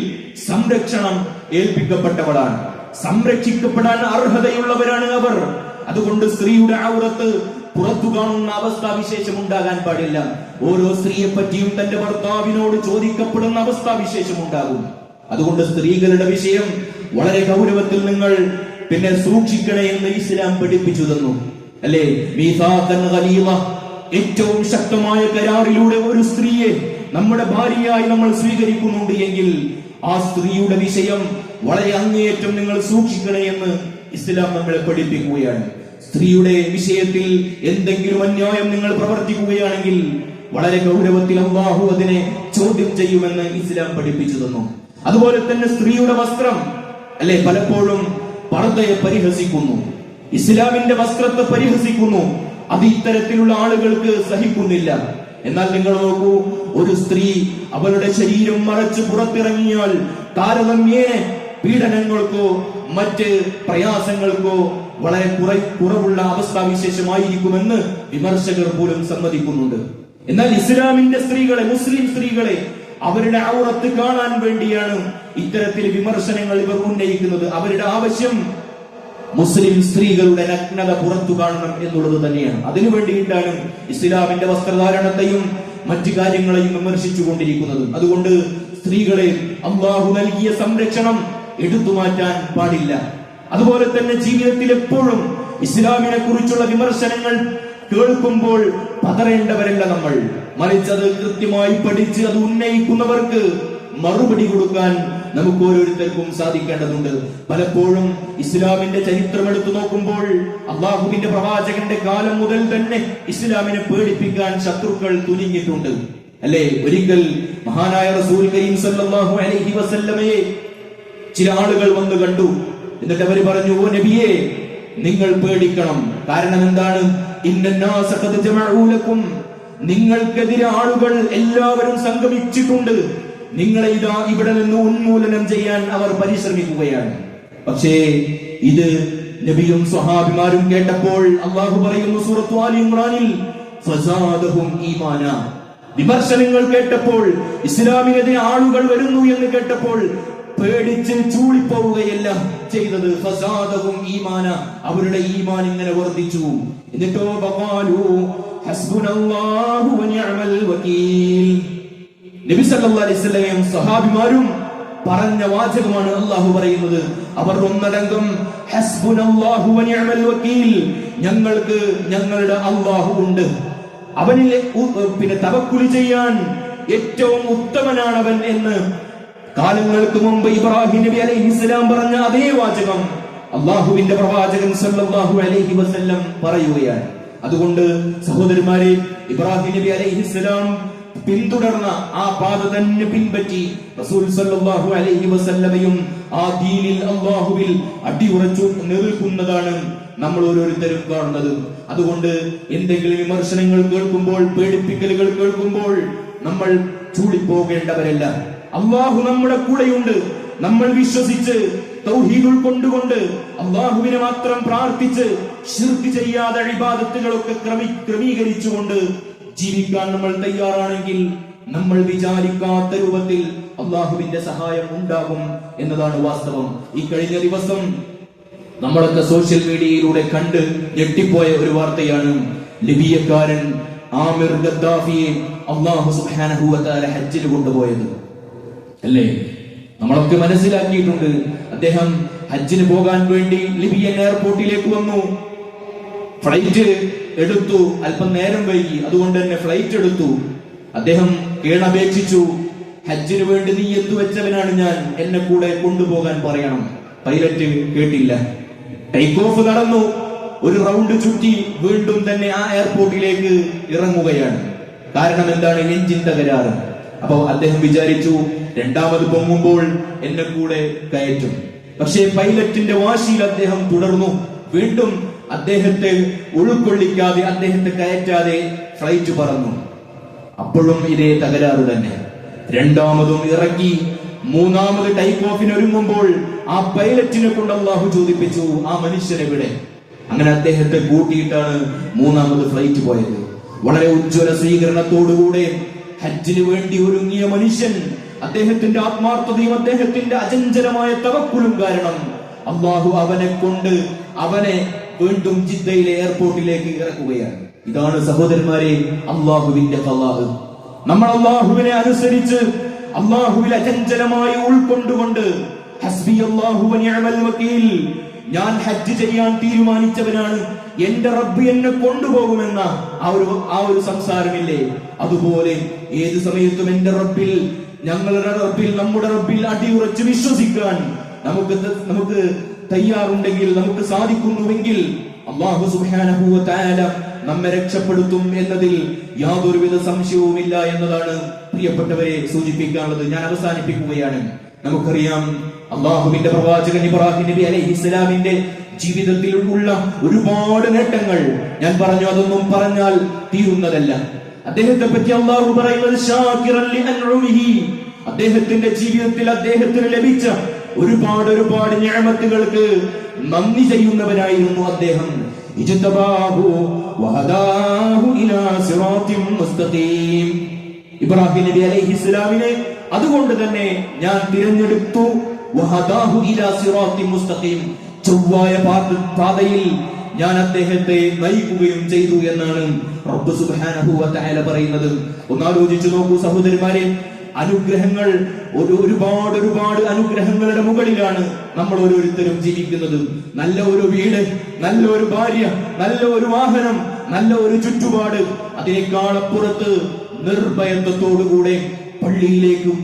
സംരക്ഷണം ഏൽപ്പിക്കപ്പെട്ടവളാണ്, സംരക്ഷിക്കപ്പെടാൻ അർഹതയുള്ളവരാണ് അവർ. അതുകൊണ്ട് സ്ത്രീയുടെ ഔറത്ത് പുറത്തു കാണുന്ന അവസ്ഥാവിശേഷം ഉണ്ടാകാൻ പാടില്ല. ഓരോ സ്ത്രീയെ പറ്റിയും തന്റെ ഭർത്താവിനോട് ചോദിക്കപ്പെടുന്ന അവസ്ഥാവിശേഷം ഉണ്ടാകും. അതുകൊണ്ട് സ്ത്രീകളുടെ വിഷയം വളരെ ഗൗരവത്തിൽ നിങ്ങൾ പിന്നെ സൂക്ഷിക്കണേ എന്ന് ഇസ്ലാം പഠിപ്പിച്ചു തന്നു, അല്ലേ? മീസാഖൻ ഖലീദ, ഏറ്റവും ശക്തമായ കരാറിലൂടെ ഒരു സ്ത്രീയെ നമ്മുടെ ഭാര്യയായി നമ്മൾ സ്വീകരിക്കുന്നുണ്ട് എങ്കിൽ ആ സ്ത്രീയുടെ വിഷയം വളരെ അങ്ങേയറ്റം നിങ്ങൾ സൂക്ഷിക്കണേ എന്ന് ഇസ്ലാം നമ്മളെ പഠിപ്പിക്കുകയാണ്. സ്ത്രീയുടെ വിഷയത്തിൽ എന്തെങ്കിലും അന്യായം നിങ്ങൾ പ്രവർത്തിക്കുകയാണെങ്കിൽ വളരെ ഗൗരവത്തിൽ അല്ലാഹു അതിനെ ചോദ്യം ചെയ്യുമെന്ന് ഇസ്ലാം പഠിപ്പിച്ചു തന്നു. അതുപോലെ തന്നെ സ്ത്രീയുടെ വസ്ത്രം, അല്ലെ, പലപ്പോഴും പർദ്ദയെ പരിഹസിക്കുന്നു, ഇസ്ലാമിന്റെ വസ്ത്രത്തെ പരിഹസിക്കുന്നു. അത് ഇത്തരത്തിലുള്ള ആളുകൾക്ക് സഹിക്കുന്നില്ല. എന്നാൽ നിങ്ങൾ നോക്കൂ, ഒരു സ്ത്രീ അവളുടെ ശരീരം മറച്ച് പുറത്തിറങ്ങിയാൽ താരതമ്യേന പീഡനങ്ങൾക്കോ മറ്റ് പ്രയാസങ്ങൾക്കോ വളരെ കുറവുള്ള അവസ്ഥാവിശേഷമായിരിക്കുമെന്ന് വിമർശകർ പോലും സമ്മതിക്കുന്നുണ്ട്. എന്നാൽ ഇസ്ലാമിന്റെ സ്ത്രീകളെ, മുസ്ലിം സ്ത്രീകളെ അവരുടെ ഔറത്ത് കാണാൻ വേണ്ടിയാണ് ഇത്തരത്തിൽ വിമർശനങ്ങൾ ഇവർ ഉന്നയിക്കുന്നത്. അവരുടെ ആവശ്യം മുസ്ലിം സ്ത്രീകളുടെ നഗ്നത പുറത്തു കാണണം എന്നുള്ളത് തന്നെയാണ്. അതിനു വേണ്ടിയിട്ടാണ് ഇസ്ലാമിന്റെ വസ്ത്രധാരണത്തെയും മറ്റു കാര്യങ്ങളെയും വിമർശിച്ചുകൊണ്ടിരിക്കുന്നത്. അതുകൊണ്ട് സ്ത്രീകളെ അല്ലാഹു നൽകിയ സംരക്ഷണം എടുത്തുമാറ്റാൻ പാടില്ല. അതുപോലെ തന്നെ ജീവിതത്തിൽ എപ്പോഴും ഇസ്ലാമിനെ കുറിച്ചുള്ള വിമർശനങ്ങൾ കേൾക്കുമ്പോൾ പതറേണ്ടവരല്ല നമ്മൾ, മറിച്ച് അത് കൃത്യമായി പഠിച്ച് അത് ഉന്നയിക്കുന്നവർക്ക് മറുപടി കൊടുക്കാൻ നമുക്ക് ഓരോരുത്തർക്കും സാധിക്കേണ്ടതുണ്ട്. പലപ്പോഴും ഇസ്ലാമിന്റെ ചരിത്രം എടുത്തു നോക്കുമ്പോൾ അള്ളാഹുവിന്റെ പ്രവാചകന്റെ കാലം മുതൽ തന്നെ ഇസ്ലാമിനെ പേടിപ്പിക്കാൻ ശത്രുക്കൾ തുനിഞ്ഞിട്ടുണ്ട്, അല്ലേ? ഒരിക്കൽ മഹാനായ റസൂൽ കരീം സല്ലല്ലാഹു അലൈഹി വസല്ലമയെ ചില ആളുകൾ വന്നു കണ്ടു. എന്നിട്ട് അവർ പറഞ്ഞു, ഓ നബിയേ, നിങ്ങൾ പേടിക്കണം. കാരണം എന്താണ്? ഇന്നന്നാസ ഖദ് ജമഉ ലക്കും, നിങ്ങൾക്കെതിരെ ആളുകൾ എല്ലാവരും സംഗമിച്ചിട്ടുണ്ട്. നിങ്ങളെ ഇതാ ഇവിടെ നിന്ന് ഉന്മൂലനം ചെയ്യാൻ അവർ പരിശ്രമിക്കുകയാണ്. പക്ഷേ ഇത് നബിയും സ്വഹാബിമാരും കേട്ടപ്പോൾ അല്ലാഹു പറയുന്നു സൂറത്ത് ആലി ഇംറാനിൽ, ഫസാദഹും ഈമാന, വിമർശനങ്ങൾ കേട്ടപ്പോൾ, ഇസ്ലാമിനെതിരെ ആളുകൾ വരുന്നു എന്ന് കേട്ടപ്പോൾ പേടിച്ച് ചൂളിപ്പോവുകയല്ല ചെയ്തത്. ഫസാദഹും ഈമാന, അവരുടെ ഈമാൻ ഇങ്ങനെ വർദ്ധിച്ചു. എന്നിട്ടോ ബഖാലു ഹസ്ബുനല്ലാഹു വനിഅമൽ വകീൽ, നബി സല്ലല്ലാഹു അലൈഹി വസല്ലമയും സഹാബിമാരും പറഞ്ഞ വാചകമാണ് അല്ലാഹു പറയുന്നത്. അവർ ഒന്നടങ്കം ഹസ്ബുനല്ലാഹു വനിഅമൽ വകീൽ, ഞങ്ങൾക്ക് ഞങ്ങളുടെ അല്ലാഹു ഉണ്ട്, അവനിൽ പിന്നെ തവക്കുൽ ചെയ്യാൻ ഏറ്റവും ഉത്തമനാണവൻ എന്ന് കാലങ്ങൾക്ക് മുമ്പ് ഇബ്രാഹിം നബി അലൈഹിസ്സലാം പറഞ്ഞ അതേ വാചകം അല്ലാഹുവിന്റെ പ്രവാചകൻ സല്ലല്ലാഹു അലൈഹി വസല്ലം പറയുകയാണ്. അതുകൊണ്ട് സഹോദരന്മാരെ, ഇബ്രാഹിം നബി അലൈഹിസ്സലാം പിന്തുടർന്ന ആ പാത തന്നെ പിൻപറ്റി റസൂൽ സല്ലല്ലാഹു അലൈഹി വസല്ലമയും ആ ദീനിൽ അല്ലാഹുവിൽ അടിയുറച്ചു നിൽക്കുന്നതാണ് നമ്മൾ ഓരോരുത്തരും കാണുന്നത്. അതുകൊണ്ട് എന്തെങ്കിലും വിമർശനങ്ങൾ കേൾക്കുമ്പോൾ, പേടിപ്പിക്കലുകൾ കേൾക്കുമ്പോൾ നമ്മൾ ചൂളിപ്പോകേണ്ടവരല്ല. അല്ലാഹു നമ്മുടെ കൂടെയുണ്ട്. നമ്മൾ വിശ്വസിച്ച് തൗഹീദ് ഉൾക്കൊണ്ടുകൊണ്ട് അല്ലാഹുവിനെ മാത്രം പ്രാർത്ഥിച്ച് ശിർക്ക് ചെയ്യാതെ ഇബാദത്തുകളൊക്കെ ക്രമീകരിച്ചുകൊണ്ട് ജീവിക്കാൻ നമ്മൾ തയ്യാറാണെങ്കിൽ നമ്മൾ വിചാരിക്കാത്ത രൂപത്തിൽ അല്ലാഹുവിന്റെ സഹായം ഉണ്ടാകും എന്നതാണ് വാസ്തവം. ഈ കഴിഞ്ഞ ദിവസം നമ്മളൊക്കെ സോഷ്യൽ മീഡിയയിലൂടെ കണ്ട് ഞെട്ടിപ്പോയ ഒരു വാർത്തയാണ് ലിബിയക്കാരൻ ആമിർ ഗദ്ദാഫിയെ അല്ലാഹു സുബ്ഹാനഹു വ തആല ഹജ്ജിൽ കൊണ്ടുപോയത്. അല്ലേ? നമ്മളൊക്കെ മനസ്സിലാക്കിയിട്ടുണ്ട്. അദ്ദേഹം ഹജ്ജിന് പോകാൻ വേണ്ടി ലിബിയൻ എയർപോർട്ടിലേക്ക് വന്നു. ഫ്ലൈറ്റ് എടുത്തു. അല്പം നേരം വൈകി, അതുകൊണ്ട് തന്നെ ഫ്ലൈറ്റ് എടുത്തു. അദ്ദേഹം കേണപേക്ഷിച്ചു, ഹജ്ജിന് വേണ്ടി നീ എന്തു വെച്ചവനാണ് ഞാൻ, എന്നെ കൂടെ കൊണ്ടുപോകാൻ പറയണം. പൈലറ്റ് കേട്ടില്ല. ടേക്ക് ഓഫ് നടന്നു. ഒരു റൗണ്ട് ചുറ്റി വീണ്ടും തന്നെ ആ എയർപോർട്ടിലേക്ക് ഇറങ്ങുകയാണ്. കാരണം എന്താണ്? എഞ്ചിൻ തകരാറ്. അപ്പൊ അദ്ദേഹം വിചാരിച്ചു, രണ്ടാമത് പൊങ്ങുമ്പോൾ എന്നെ കൂടെ കയറ്റും. പക്ഷേ പൈലറ്റിന്റെ വാശിയിൽ അദ്ദേഹം തുടർന്നു. വീണ്ടും അദ്ദേഹത്തെ ഉൾക്കൊള്ളിക്കാതെ, അദ്ദേഹത്തെ കയറ്റാതെ ഫ്ലൈറ്റ് പറന്നു. അപ്പോഴും ഇതേ തകരാറ് തന്നെ. രണ്ടാമതും ഇറക്കി. മൂന്നാമത് ടേക്ക് ഓഫിന് ഒരുങ്ങുമ്പോൾ ആ പൈലറ്റിനെ കൊണ്ട് അല്ലാഹു ചോദിപ്പിച്ചു, ആ മനുഷ്യനെവിടെ? അങ്ങനെ അദ്ദേഹത്തെ കൂട്ടിയിട്ടാണ് മൂന്നാമത് ഫ്ലൈറ്റ് പോയത്. വളരെ ഉജ്ജ്വല സ്വീകരണത്തോടുകൂടെ ഹജ്ജിന് വേണ്ടി ഒരുങ്ങിയ മനുഷ്യൻ, അദ്ദേഹത്തിന്റെ ആത്മാർത്ഥതയും അദ്ദേഹത്തിന്റെ അചഞ്ചലമായ തവക്കുലും കാരണം അല്ലാഹു അവനെ വീണ്ടും ജിദ്ദയിലെ എയർപോർട്ടിലേക്ക് ഇറക്കുകയാണ്. ഇതാണ് സഹോദരന്മാരെ അല്ലാഹുവിന്റെ ഖലാഅ്. നമ്മൾ അല്ലാഹുവിനെ അനുസരിച്ച് അല്ലാഹുവിൽ അചഞ്ചലമായി ഉൾക്കൊണ്ടുകൊണ്ട് ഹസ്ബി അല്ലാഹു വ നിഅമൽ വകീൽ, ഞാൻ ഹജ്ജ് ചെയ്യാൻ തീരുമാനിച്ചവനാണ്, എന്റെ റബ്ബ് എന്നെ കൊണ്ടുപോകുമെന്ന ആ ഒരു സംസാരമില്ലേ, അതുപോലെ ഏത് സമയത്തും എന്റെ റബ്ബിൽ, ഞങ്ങളുടെ റബ്ബിൽ, നമ്മുടെ റബ്ബിൽ അടിയുറച്ച് വിശ്വസിക്കാൻ നമുക്ക് തയ്യാറുണ്ടെങ്കിൽ, നമുക്ക് സാധിക്കുന്നുവെങ്കിൽ അല്ലാഹു സുബ്ഹാനഹു വ തആല നമ്മെ രക്ഷപ്പെടുത്തും എന്നതിൽ യാതൊരുവിധ സംശയവുമില്ല എന്നതാണ് പ്രിയപ്പെട്ടവരെ സൂചിപ്പിക്കാനുള്ളത്. ഞാൻ അവസാനിപ്പിക്കുകയാണ്. നമുക്കറിയാം, അല്ലാഹുവിന്റെ പ്രവാചകൻ ഇബ്രാഹിം നബി അലൈഹിസ്സലാമിന്റെ ജീവിതത്തിൽ ഉള്ള ഒരുപാട് നേട്ടങ്ങൾ ഞാൻ പറഞ്ഞു. അതൊന്നും പറഞ്ഞാൽ തീരുന്നതല്ല. അദ്ദേഹത്തെ പറ്റി അല്ലാഹു പറയുന്നത് ശാകിറൻ ലിഅൻഉമിഹി, അദ്ദേഹത്തിന്റെ ജീവിതത്തിൽ അദ്ദേഹത്തിന് ലഭിച്ച ഒരുപാട് നിഅമത്തുകൾക്ക് നന്ദി ചെയ്യുന്നവനായിരുന്നു അദ്ദേഹം. ഇജ്തബാഹു വഹദാഹു ഇലാ സിറാത്തിൻ മുസ്തഖീം, ഇബ്രാഹിം നബി അലൈഹിസ്സലാമിനെ അതുകൊണ്ട് തന്നെ ഞാൻ തിരഞ്ഞെടുത്തു. വഹദാഹു ഇലാ സിറാത്തിൻ മുസ്തഖീം, ചൊവ്വായ പാതയിൽ ഞാൻ അദ്ദേഹത്തെ നയിക്കുകയും ചെയ്തു എന്നാണ് റബ്ബ് സുബ്ഹാനഹു വ തആല പറയുന്നത്. ഒന്നാലോചിച്ചു നോക്കൂ സഹോദരന്മാരെ, അനുഗ്രഹങ്ങൾ, ഒരുപാട് അനുഗ്രഹങ്ങളുടെ മുകളിലാണ് നമ്മൾ ഓരോരുത്തരും ജീവിക്കുന്നത്. നല്ല ഒരു വീട്, നല്ല ഒരു ഭാര്യ, നല്ല ഒരു വാഹനം, നല്ല ഒരു ചുറ്റുപാട്, അതിനേക്കാൾ അപ്പുറത്ത് നിർഭയത്വത്തോടുകൂടെ പള്ളിയിലേക്കും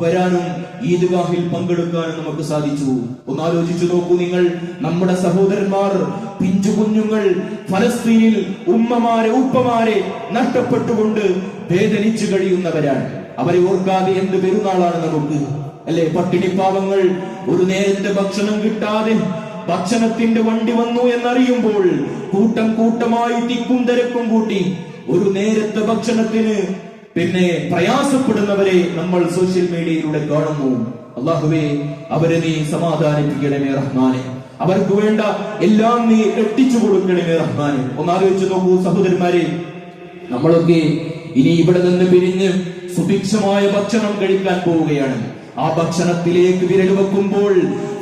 വരാനും ഈദ്ഗാഹിൽ പങ്കെടുക്കാനും നമുക്ക് സാധിച്ചു. ഒന്നാലോചിച്ചു നോക്കൂ നിങ്ങൾ, നമ്മുടെ സഹോദരന്മാർ, പിഞ്ചു കുഞ്ഞുങ്ങൾ ഫലസ്തീനിൽ ഉപ്പമാരെ നഷ്ടപ്പെട്ടുകൊണ്ട് വേദനിച്ചു കഴിയുന്നവരാണ്. അവരെ ഓർക്കാതെ എന്ത് പെരുന്നാളാണ് നമുക്ക്, അല്ലെ? പട്ടിണി പാവങ്ങൾ ഒരു നേരത്തെ ഭക്ഷണം കിട്ടാതെ ഭക്ഷണത്തിന്റെ വണ്ടി വന്നു എന്നറിയുമ്പോൾ കൂട്ടമായി തിക്കും തിരക്കും കൂട്ടി ഒരു നേരത്തെ ഭക്ഷണത്തിന് പിന്നെ പ്രയാസപ്പെടുന്നവരെ നമ്മൾ സോഷ്യൽ മീഡിയയിലൂടെ കാണുന്നു. അല്ലാഹുവേ, അവരെ നീ സമാധാനിപ്പിക്കണമേ റഹ്മാനെ, അവർക്ക് വേണ്ട എല്ലാം നീ എത്തിച്ചു കൊടുക്കണമേ റഹ്മാനെ. ഒന്നാലോചിച്ചു നോക്കൂ സഹോദരന്മാരെ, നമ്മളൊക്കെ ഇനി ഇവിടെ നിന്ന് പിരിഞ്ഞ് സുഭിക്ഷമായ ഭക്ഷണം കഴിക്കാൻ പോവുകയാണ്. ആ ഭക്ഷണത്തിലേക്ക് വിരൽ വെക്കുമ്പോൾ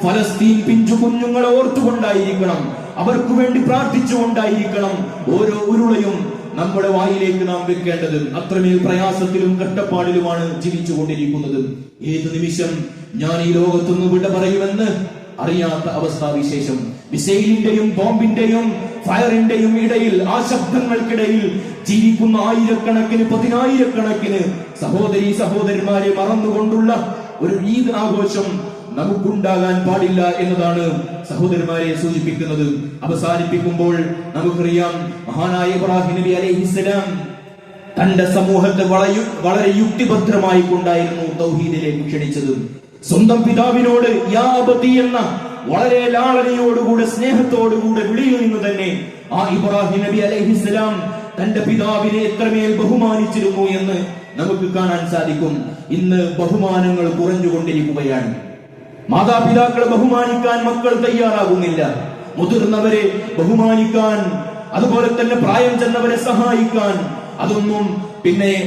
ഫലസ്തീൻ പിഞ്ചു കുഞ്ഞുങ്ങളെ ഓർത്തുകൊണ്ടായിരിക്കണം, അവർക്ക് വേണ്ടി പ്രാർത്ഥിച്ചുകൊണ്ടായിരിക്കണം ഓരോ ഉരുളയും നമ്മുടെ വായിലേക്ക് നാം വെക്കേണ്ടത്. അത്രമേൽ പ്രയാസത്തിലും കഷ്ടപ്പാടിലുമാണ് ജീവിച്ചു കൊണ്ടിരിക്കുന്നത്. ഏതു നിമിഷം ഞാൻ ഈ ലോകത്തുനിന്ന് വിട പറയുമെന്ന് അറിയാത്ത അവസ്ഥാവിശേഷം. മിസൈലിന്റെയും ബോംബിന്റെയും ഫയറിന്റെയും ഇടയിൽ, ആ ശബ്ദങ്ങൾക്കിടയിൽ ജീവിക്കുന്ന ആയിരക്കണക്കിന് പതിനായിരക്കണക്കിന് സഹോദരന്മാരെ മറന്നുകൊണ്ടുള്ള ഒരു ഈദ് ആഘോഷം നമുക്കുണ്ടാകാൻ പാടില്ല എന്നതാണ് സഹോദരന്മാരെ സൂചിപ്പിക്കുന്നത്. അവസാനിപ്പിക്കുമ്പോൾ നമുക്കറിയാം, മഹാനായ ഇബ്രാഹിം നബി അലൈഹിസ്സലാം തന്റെ സമൂഹത്തെ വളരെ യുക്തിഭദ്രമായി കൊണ്ടായിരുന്നു തൗഹീദിലേക്ക് ക്ഷണിച്ചത്. സ്വന്തം പിതാവിനോട് യാ അബതി എന്ന വളരെ ലാളനയോടുകൂടെ സ്നേഹത്തോടുകൂടെ വിളിയിൽ നിന്ന് തന്നെ ആ ഇബ്രാഹിം നബി അലൈഹിസ്സലാം തന്റെ പിതാവിനെ എത്രമേൽ ബഹുമാനിച്ചിരുന്നു എന്ന് നമുക്ക് കാണാൻ സാധിക്കും. ഇന്ന് ബഹുമാനങ്ങൾ കുറഞ്ഞുകൊണ്ടിരിക്കുകയാണ്. മാതാപിതാക്കളെ ബഹുമാനിക്കാൻ മക്കൾ തയ്യാറാകുന്നില്ല. മുതിർന്നവരെ ബഹുമാനിക്കാൻ, അതുപോലെ തന്നെ പ്രായം ചെന്നവരെ സഹായിക്കാൻ,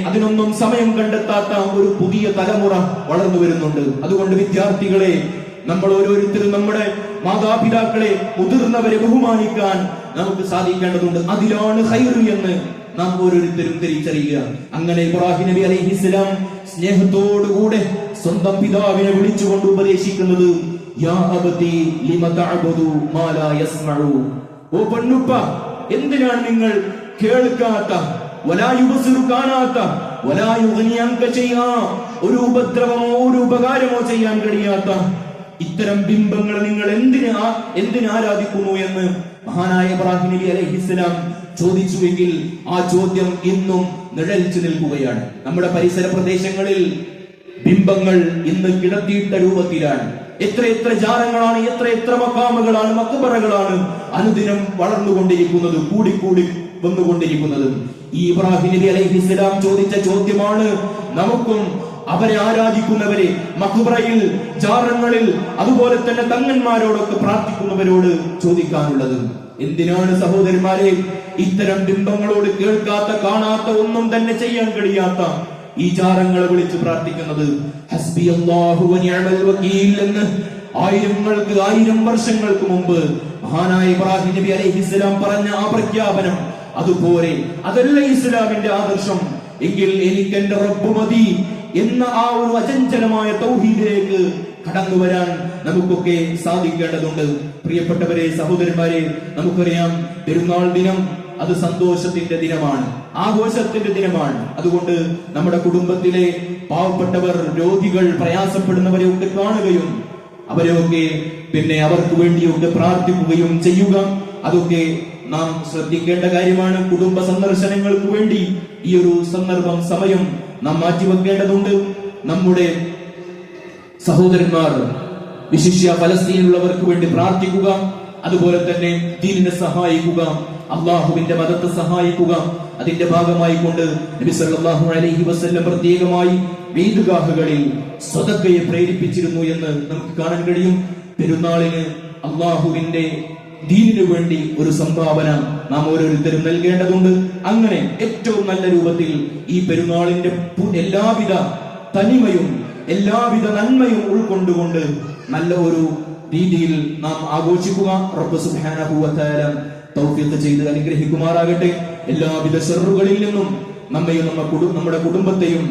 അതിനൊന്നും സമയം കണ്ടെത്താത്ത ഒരു പുതിയ തലമുറ വളർന്നു വരുന്നുണ്ട്. അതുകൊണ്ട് വിദ്യാർത്ഥികളെ, നമ്മൾ ഓരോരുത്തരും നമ്മുടെ മാതാപിതാക്കളെ, മുതിർന്നവരെ ബഹുമാനിക്കാൻ നമുക്ക് സാധിക്കേണ്ടതുണ്ട്. അതിലാണ് ഖൈർ എന്ന് നാം ഓരോരുത്തരും തിരിച്ചറിയുക. അങ്ങനെ ഇബ്രാഹിം നബി അലൈഹിസ്സലാം സ്നേഹത്തോടുകൂടെ സ്വന്തം പിതാവിനെ വിളിച്ചുകൊണ്ട് ഉപദേശിക്കുന്നത്, യാ അബതി ലിമ തഅബുദു മാ ലാ യസ്മഉ, ഓ പൊന്നുപ്പ, എന്തിനാണ് നിങ്ങൾ കേൾക്കാത്ത, വലാ യുബ്സിറു, കാണാത്ത, വലാ യുഗ്നി അൻക ശൈആ, ഒരു ഉപദ്രവമോ ഒരു ഉപകാരമോ ചെയ്യാൻ കഴിയാത്ത ഇത്തരം ബിംബങ്ങൾ നിങ്ങൾ എന്തിന് ആരാധിക്കുന്നു എന്ന് മഹാനായ ഇബ്രാഹിം നബി അലൈഹിസ്സലാം ചോദിച്ചുവെങ്കിൽ ആ ചോദ്യം ഇന്നും നിഴലിച്ചു നിൽക്കുകയാണ്. നമ്മുടെ പരിസര പ്രദേശങ്ങളിൽ ബിംബങ്ങൾ ഇന്ന് കിടത്തിയിട്ട രൂപത്തിലാണ്. എത്ര ജാരങ്ങളാണ്, എത്ര മക്കാമുകളാണ്, മക്ബറകളാണ് അനുദിനം വളർന്നുകൊണ്ടിരിക്കുന്നത്, കൂടിക്കൂടി വന്നുകൊണ്ടിരിക്കുന്നത്. ഈ ഇബ്രാഹിം നബി അലൈഹിസ്സലാം ചോദിച്ച ചോദ്യമാണ് നമുക്കും അവരെ ആരാധിക്കുന്നവരെ, മഖ്ബറയിൽ, ജാറങ്ങളിൽ, അതുപോലെ തന്നെ തങ്ങന്മാരോടൊക്കെ പ്രാർത്ഥിക്കുന്നവരോട് ചോദിക്കാനുള്ളത്. എന്തിനാണ് സഹോദരന്മാരെ ഇത്തരം ബിംബങ്ങളോട് കേൾക്കാത്ത, കാണാത്ത, ഒന്നും തന്നെ ചെയ്യാൻ കഴിയാത്ത ഈ ജാറങ്ങളെ വിളിച്ച് പ്രാർത്ഥിക്കുന്നത്? ഹസ്ബി അല്ലാഹു വ നിഅമൽ വകീൽ എന്ന് 1000 വർഷങ്ങൾക്ക് മുമ്പ് മഹാനായ ഇബ്രാഹിം നബി അലൈഹിസ്സലാം പറഞ്ഞ ആ പ്രഖ്യാപനം, അതുപോലെ അതല്ല ഇസ്ലാമിന്റെ ആദർശം എങ്കിൽ എനിക്ക് എന്റെ റബ്ബ് മതി എന്ന ആ ഒരു അചഞ്ചലമായ തൗഹീദിലേക്ക് കടന്നു വരാൻ നമുക്കൊക്കെ സാധിക്കേണ്ടതുണ്ട്. പ്രിയപ്പെട്ടവരെ, സഹോദരന്മാരെ, നമുക്കറിയാം പെരുന്നാൾ ദിനം അത് സന്തോഷത്തിന്റെ ദിനമാണ്, ആഘോഷത്തിന്റെ ദിനമാണ്. അതുകൊണ്ട് നമ്മുടെ കുടുംബത്തിലെ പാവപ്പെട്ടവർ, രോഗികൾ, പ്രയാസപ്പെടുന്നവരെ ഒക്കെ കാണുകയും അവരെയൊക്കെ അവർക്ക് വേണ്ടിയൊക്കെ പ്രാർത്ഥിക്കുകയും ചെയ്യുക, അതൊക്കെ നാം ശ്രദ്ധിക്കേണ്ട കാര്യമാണ്. കുടുംബ സന്ദർശനങ്ങൾക്ക് വേണ്ടി ഈ ഒരു സന്ദർഭം, സമയം നാം മാറ്റിവെക്കേണ്ടതുണ്ട്. നമ്മുടെ സഹോദരന്മാർ, വിശിഷ്യ ഫലസ്തീനിലുള്ളവർക്ക് വേണ്ടി പ്രാർത്ഥിക്കുക, അതുപോലെ തന്നെ ദീനിനെ സഹായിക്കുക, അള്ളാഹുവിന്റെ മതത്തെ സഹായിക്കുക. അതിന്റെ ഭാഗമായി കൊണ്ട് നബി സല്ലല്ലാഹു അലൈഹി വസല്ലം പ്രത്യേകമായി ഈദ്ഗാഹുകളിൽ സ്വതക്കയെ പ്രേരിപ്പിച്ചിരുന്നു എന്ന് നമുക്ക് കാണാൻ കഴിയും. പെരുന്നാളിന് അള്ളാഹുവിന്റെ ദീനിനു വേണ്ടി ഒരു സംഭാവന നാം ഓരോരുത്തരും നൽകേണ്ടതുണ്ട്. അങ്ങനെ ഏറ്റവും നല്ല രൂപത്തിൽ ഈ പെരുന്നാളിന്റെ എല്ലാവിധ തനിമയും എല്ലാവിധ നന്മയും ഉൾക്കൊണ്ടുകൊണ്ട് നല്ല ഒരു രീതിയിൽ നാം ആഘോഷിക്കുക. റബ്ബ് സുബ്ഹാനഹു വ തആല തൗഫീഖ് ചെയ്ത് അനുഗ്രഹിക്കുമാറാകട്ടെ. എല്ലാവിധ ശർറുകളിൽ നിന്നും നമ്മയും നമ്മുടെ കുടുംബത്തെയും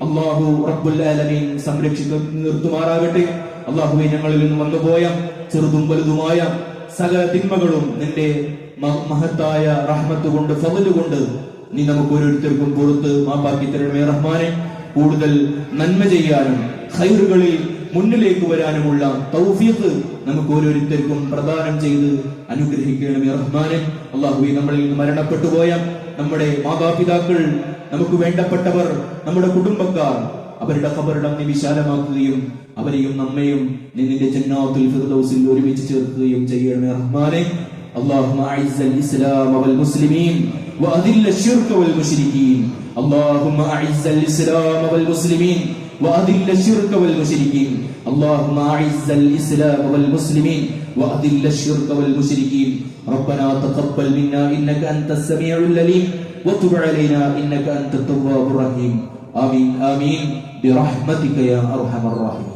അല്ലാഹു റബ്ബുൽ ആലമീൻ സംരക്ഷിച്ചു നിർത്തുമാറാകട്ടെ. അല്ലാഹുവേ, ഞങ്ങളിൽ നിന്ന് വന്നുപോയ ചെറുതും വലുതുമായ സകല തിന്മകളും നിന്റെ മഹത്തായ റഹ്മത്ത് കൊണ്ട്, ഫദ്ല് കൊണ്ട് നീ നമുക്ക് ഓരോരുത്തർക്കും പുറത്ത് മാപ്പാക്കി തരണമേ റഹ്മാനെ. കൂടുതൽ നന്മ ചെയ്യാനും ഖൈറുകളിൽ മുന്നിലേക്ക് വരാനുമുള്ള തൗഫീഖ് നമുക്ക് ഓരോരുത്തർക്കും പ്രദാനം ചെയ്ത് അനുഗ്രഹിക്കണമേ റഹ്മാനെ. അല്ലാഹുവേ, നമ്മളിൽ നിന്ന് മരണപ്പെട്ടു പോയ നമ്മുടെ മാതാപിതാക്കൾ, നമുക്ക് വേണ്ടപ്പെട്ടവർ, നമ്മുടെ കുടുംബക്കാർ, അവരുടെ ഖബറിടം നീ വിശാലമാക്കുകയും അവരെയും നമ്മയും നിന്റെ ജന്നാത്തുൽ ഫിർദൗസിൽ ഒരുമിച്ച് ചേർക്കുകയും ചെയ്യണമേ റഹ്മാനെ. اللهم أعز الإسلام والمسلمين وأذل الشرك والمشركين. اللهم أعز الإسلام والمسلمين وأذل الشرك والمشركين. اللهم أعز الإسلام والمسلمين وأذل الشرك والمشركين. ربنا تقبل منا إنك أنت السميع العليم وتب علينا إنك أنت التواب الرحيم. آمين آمين برحمتك يا أرحم الراحمين.